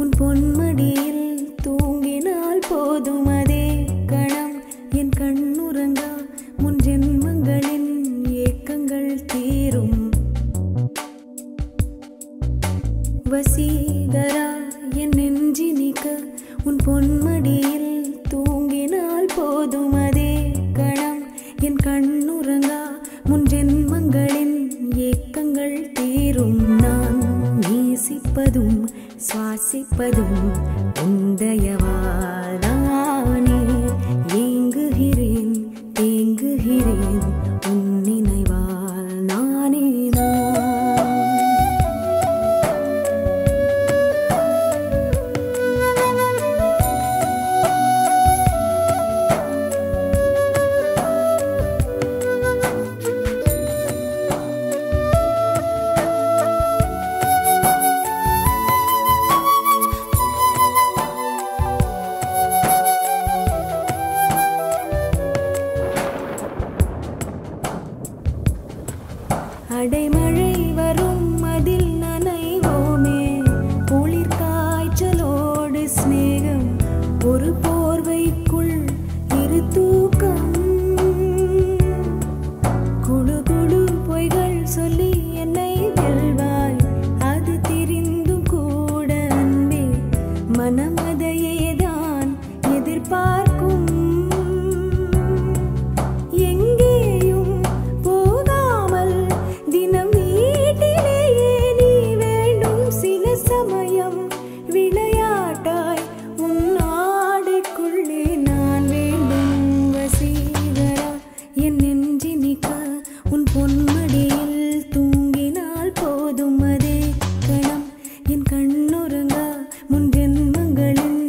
உன் பொன்மடியில் தூங்கினால் போதும் அதே கணம் என் கண்ணுறங்கா முன் ஜென்மங்களின் ஏக்கங்கள் தீரும். வசீகரா என் நெஞ்சினிக்க உன் பொன்மடியில் தூங்கினால் போதும் அதே கணம் என் கண்ணுறங்கா முன் ஜென்மங்களின் ஏக்கங்கள் தீரும். நான் நேசிப்பதும் சுவாசிப்பதும் உந்தயவாதானே. ஏங்குகிறேன் தேங்குகிறேன் உன் நினைவால் நானே நான். அடைமழை வரும் அதில் நனைவோமே. குளிர் காய்ச்சலோடு சிநேகம் ஒரு போர்வைக்குள் இரு தூக்கம். குழு குழு பொய்கள் சொல்லி என்னை வெல்வாய். அது தெரிந்தும் கூட அன்பே மனம் அதையேதான் எதிர்பார்க்கும். விளையாட்டாய் உன் ஆடைக்குள்ளே நான் வேண்டும். வசீகரா என் நெஞ்சினிக்க உன் பொன்மடியில் தூங்கினால் போதும் அதே கணம் என் கண்ணுறங்கா முன் ஜென்மங்களின்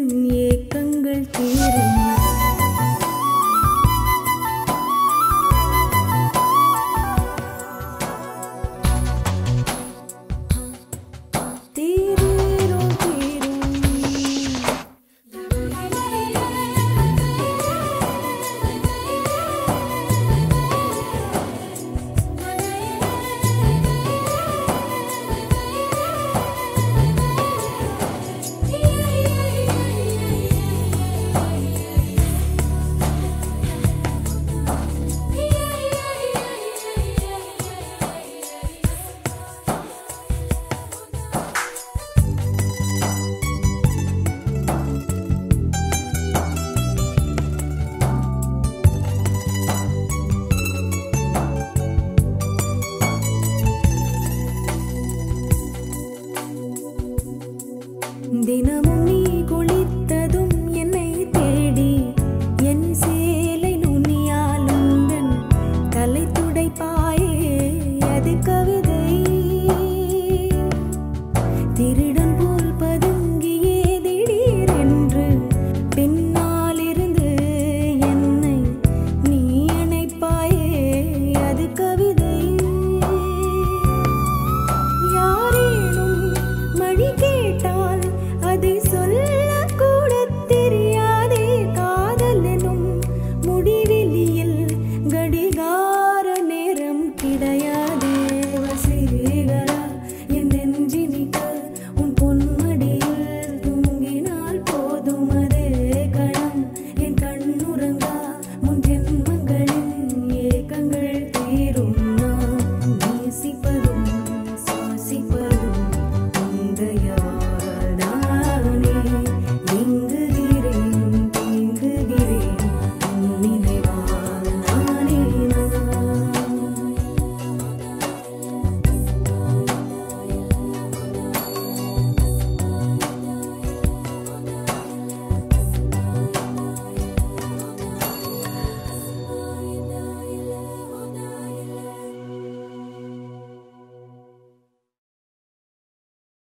ஏக்கங்கள் தீரும். தினம்